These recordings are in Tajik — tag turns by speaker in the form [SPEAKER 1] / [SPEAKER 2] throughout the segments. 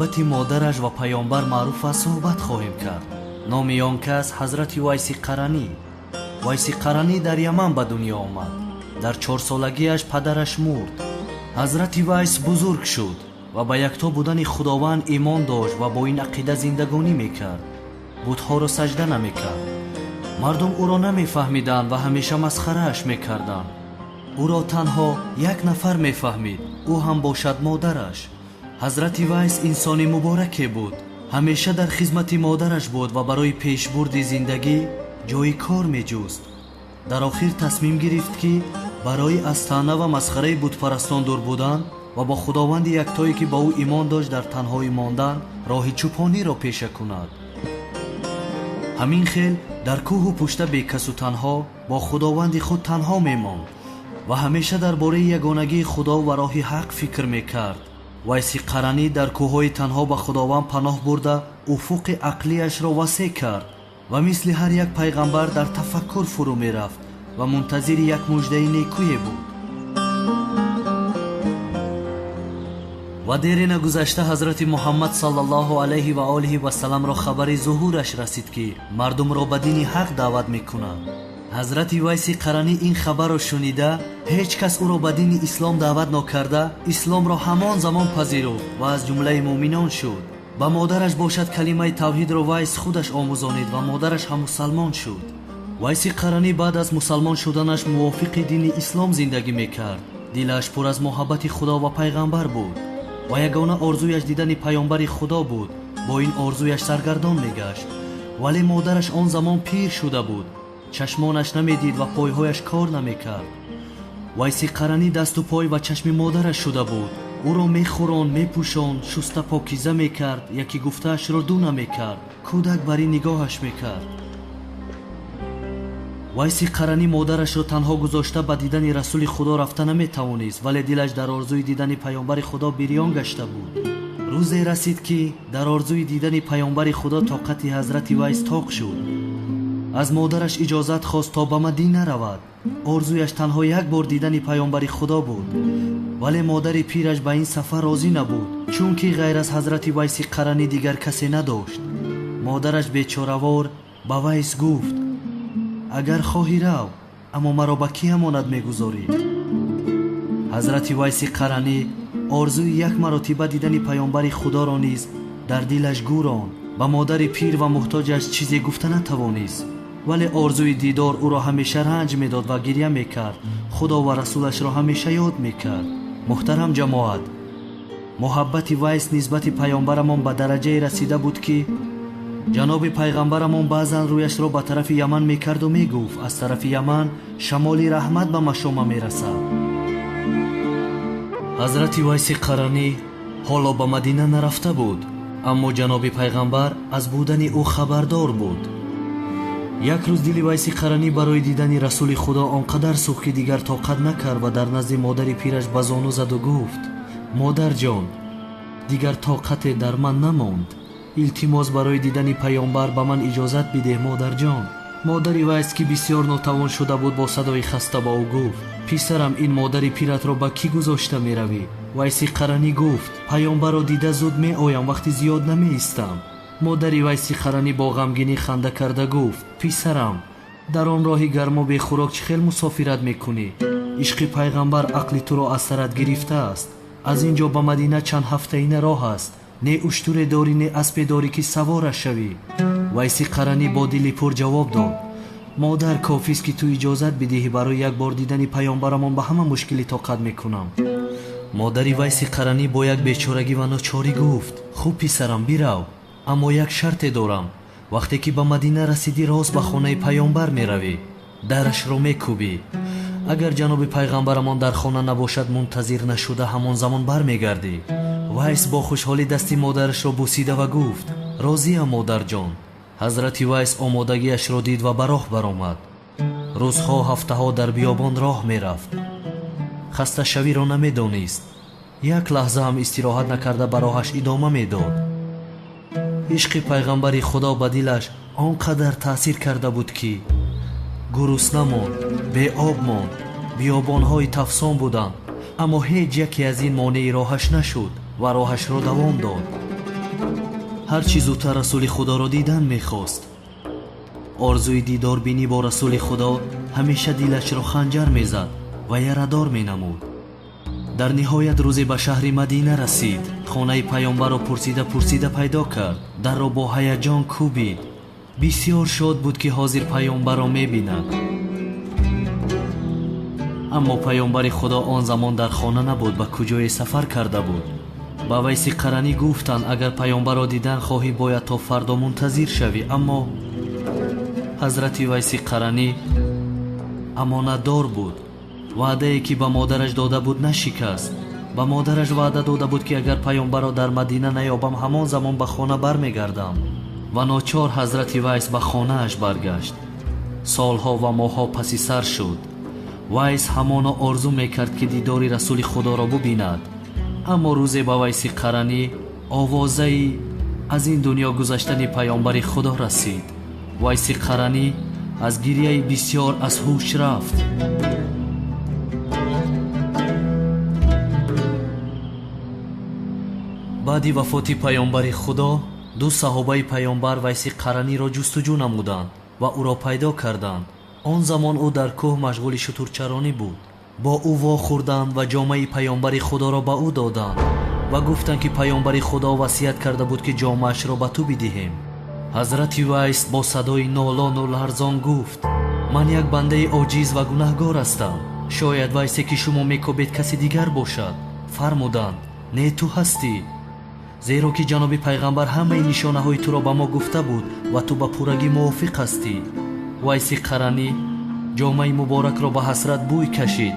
[SPEAKER 1] муҳаббати модараш ва паёнбар маъруф аз суҳбат хоҳем кард. номи он кас ҳазрати Вайси Қаранӣ. Вайси Қаранӣ дар Яман ба дунё омад. дар 4 солагиаш падараш мурд. ҳазрати Вайс бузург шуд ва ба якто будани худованд имон дошт ва бо ин ақида зиндагонӣ мекард. бутҳоро саҷда намекард. мардум ӯро намефаҳмиданд ва ҳамеша масхарааш мекарданд. ӯро танҳо як нафар мефаҳмид, ӯ ҳам бошад модараш. ҳазрати Вайс инсони мубораке буд. ҳамеша дар хизмати модараш буд ва барои пешбурди зиндагӣ ҷойи кор меҷуст. дар охир тасмим гирифт ки барои аз таъна ва масхараи бутпарастон дур будан ва бо худованди яктое ки ба ӯ имон дошт дар танҳоӣ мондан роҳи чӯпониро пеша кунад. ҳамин хел дар кӯҳу пушта бекасу танҳо бо худованди худ танҳо мемонд ва ҳамеша дар бораи ягонагии худо ва роҳи ҳақ фикр мекард. Вайси Қаранӣ дар кӯҳҳои танҳо ба худованд паноҳ бурда уфуқи ақлияшро васеъ кард ва мисли ҳар як пайғамбар дар тафаккур фурӯ мерафт ва мунтазири як муждаи некӯе буд. ва дере нагузашта ҳазрати Муҳаммад саллаллоҳу алайҳи ва олиҳи васалламро хабари зуҳураш расид ки мардумро ба дини ҳақ даъват мекунад. ҳазрати Вайси Қаранӣ ин хабарро шунида, ҳеҷ кас ӯро ба дини ислом даъват нокарда, исломро ҳамон замон пазируфт ва аз ҷумлаи муъминон шуд. ба модараш бошад калимаи тавҳидро Вайс худаш омӯзонид ва модараш ҳам мусалмон шуд. Вайси Қаранӣ баъд аз мусалмон шуданаш мувофиқи дини ислом зиндагӣ мекард. дилаш пур аз муҳаббати худо ва пайғамбар буд ва ягона орзуяш дидани паёнбари худо буд. бо ин орзуяш саргардон мегашт. вале модараш он замон пир шуда буд. чашмонаш намедид ва пойҳояш кор намекард. Вайси Қаранӣ дасту пой ва чашми модараш шуда буд. ӯро мехӯронд, мепӯшонд, шуста покиза мекард, яки гуфтаашро ду намекард. кӯдак бар ин нигоҳаш мекард. Вайси Қаранӣ модарашро танҳо гузошта ба дидани расули худо рафта наметавонист, вале дилаш дар орзуи дидани паёнбари худо бирён гашта буд. рӯзе расид ки дар орзуи дидани паёнбари худо тоқати ҳазрати Вайс тоқ шуд. аз модараш иҷозат хост то ба Мадина равад. орзуяш танҳо як бор дидани паёнбари худо буд. вале модари пираш ба ин сафар розӣ набуд, чунки ғайр аз ҳазрати Вайси Қаранӣ дигар касе надошт. модараш бечоравор ба Вайс гуфт: агар хоҳӣ рав, аммо маро ба кӣ амонат мегузорӣ? ҳазрати Вайси Қаранӣ орзуи як маротиба дидани паёнбари худоро низ дар дилаш гӯронд. ба модари пир ва муҳтоҷаш чизе гуфта натавонист, вале орзуи дидор ӯро ҳамеша ранҷ медод ва гирья мекард. худо ва расулашро ҳамеша ёд мекард. муҳтарам ҷамоат, муҳаббати Вайс нисбати паёнбарамон ба дараҷае расида буд ки ҷаноби пайғамбарамон баъзан рӯяшро ба тарафи Яман мекарду мегуфт: аз тарафи Яман шамоли раҳмат ба машома мерасад. ҳазрати Вайси Қаранӣ ҳоло ба Мадина нарафта буд, аммо ҷаноби пайғамбар аз будани ӯ хабардор буд. як рӯз дили Вайси Қаранӣ барои дидани расули худо он қадар сӯхт ки дигар тоқат накард ва дар назди модари пираш ба зону заду гуфт: модарҷон, дигар тоқате дар ман намонд. илтимос барои дидани паёнбар ба ман иҷозат бидеҳ, модарҷон. модари Вайс ки бисёр нотавон шуда буд бо садои хаста ба ӯ гуфт: писарам, ин модари пиратро ба кӣ гузошта меравӣ? Вайси Қаранӣ гуфт: паёнбарро дида зуд меоям, вақти зиёд намеистам. модари Вайси Қаранӣ бо ғамгинӣ ханда карда гуфт: писарам, дар он роҳи гарму бехӯрок чӣ хел мусофират мекунӣ? ишқи пайғамбар ақли туро аз сарат гирифтааст. аз ин ҷо ба Мадина чанд ҳафтаина роҳ аст. не уштуре дорӣ, не аспе дорӣ ки савораш шавӣ. Вайси Қаранӣ бо дили пур ҷавоб дод: модар, кофист ки ту иҷозат бидиҳӣ, барои як бор дидани паёнбарамон ба ҳама мушкилӣ тоқат мекунам. модари Вайси Қаранӣ бо як бечорагӣ ва ночорӣ гуфт: хуб писарам, бирав, аммо як шарте дорам. вақте ки ба Мадина расидӣ рост ба хонаи паёнбар меравӣ, дарашро мекӯбӣ. агар ҷаноби пайғамбарамон дар хона набошад, мунтазир нашуда ҳамон замон бармегардӣ. Вайс бо хушҳолӣ дасти модарашро бусида ва гуфт: розиам модарҷон. ҳазрати Вайс омодагиашро дид ва ба роҳ баромад. рӯзҳо, ҳафтаҳо дар биёбон роҳ мерафт. хасташавиро намедонист. як лаҳза ҳам истироҳат накарда ба роҳаш идома медод. ишқи пайғамбари худо ба дилаш он қадар таъсир карда буд ки гурусна монд, беоб монд. биёбонҳои тафсон буданд, аммо ҳеҷ яке аз ин монеи роҳаш нашуд ва роҳашро давом дод. ҳар чӣ зудтар расули худоро дидан мехост. орзуи дидорбинӣ бо расули худо ҳамеша дилашро ханҷар мезад ва ярадор менамуд. дар ниҳоят рӯзе ба шаҳри Мадина расид. хонаи паёмбарро пурсида пайдо кард. дарро бо ҳаяҷон кӯбид. бисьёр шод буд ки ҳозир паёмбарро мебинад. аммо паёмбари худо он замон дар хона набуд, ба куҷое сафар карда буд. ба Вайси Қаранӣ гуфтанд, агар паёмбарро дидан хоҳӣ, бояд то фардо мунтазир шавӣ. аммо ҳазрати Вайси Қаранӣ амонатдор буд. ваъдае ки ба модараш дода буд нашикаст. ба модараш ваъда дода буд ки агар паёмбарро дар Мадина наёбам, ҳамон замон ба хона бармегардам. ва ночор ҳазрати Вайс ба хонааш баргашт. солҳо ва моҳҳо паси сар шуд. Вайс ҳамоно орзу мекард ки дидори расули худоро бубинад. аммо рӯзе ба Вайси Қаранӣ овозаи аз ин дунё гузаштани паёмбари худо расид. Вайси Қаранӣ аз гирияи бисьёр аз ҳуш рафт. баъди вафоти паёмбари худо ду саҳобаи паёмбар Вайси Қараниро ҷустуҷӯ намуданд ва ӯро пайдо карданд. он замон ӯ дар кӯҳ машғули шутурчаронӣ буд. бо ӯ вохӯрданд ва ҷомаи паёмбари худоро ба ӯ доданд ва гуфтанд ки паёмбари худо васият карда буд ки ҷомаашро ба ту бидиҳем. ҳазрати Вайс бо садои нолону ларзон гуфт: ман як бандаи оҷиз ва гунаҳгор ҳастам. шояд Вайсе ки шумо мекӯбед каси дигар бошад. фармуданд: не, ту ҳастӣ. зеро ки ҷаноби пайғамбар ҳамаи нишонаҳои туро ба мо гуфта буд ва ту ба пуррагӣ мувофиқ ҳастӣ. Вайси Қаранӣ ҷомаи муборакро ба ҳасрат бӯй кашид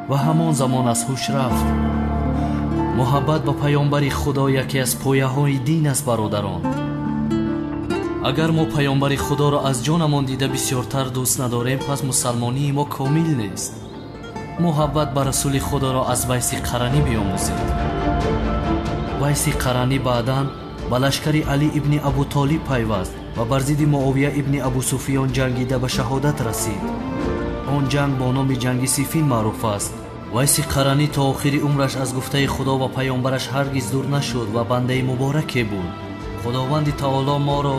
[SPEAKER 1] ва ҳамон замон аз ҳуш рафт. муҳаббат ба паёмбари худо яке аз пояҳои дин аст. бародарон, агар мо паёмбари худоро аз ҷонамон дида бисьёртар дӯст надорем, пас мусалмонии мо комил нест. муҳаббат ба расули худоро аз Вайси Қаранӣ биомӯзед. Вайси Қаранӣ баъдан ба лашкари Али ибни Абу Толиб пайваст ва бар зидди Муовия ибни Абу Суфиён ҷангида ба шаҳодат расид. он ҷанг бо номи ҷанги Сифин маъруф аст. Вайси Қаранӣ то охири умраш аз гуфтаи худо ва паёмбараш ҳаргиз дур нашуд ва бандаи мубораке буд. худованди таоло моро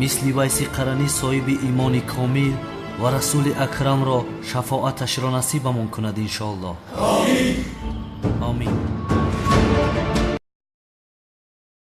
[SPEAKER 1] мисли Вайси Қаранӣ соҳиби имони комил ва расули акрамро шафоаташро насибамон кунад иншоаллоҳ. амин.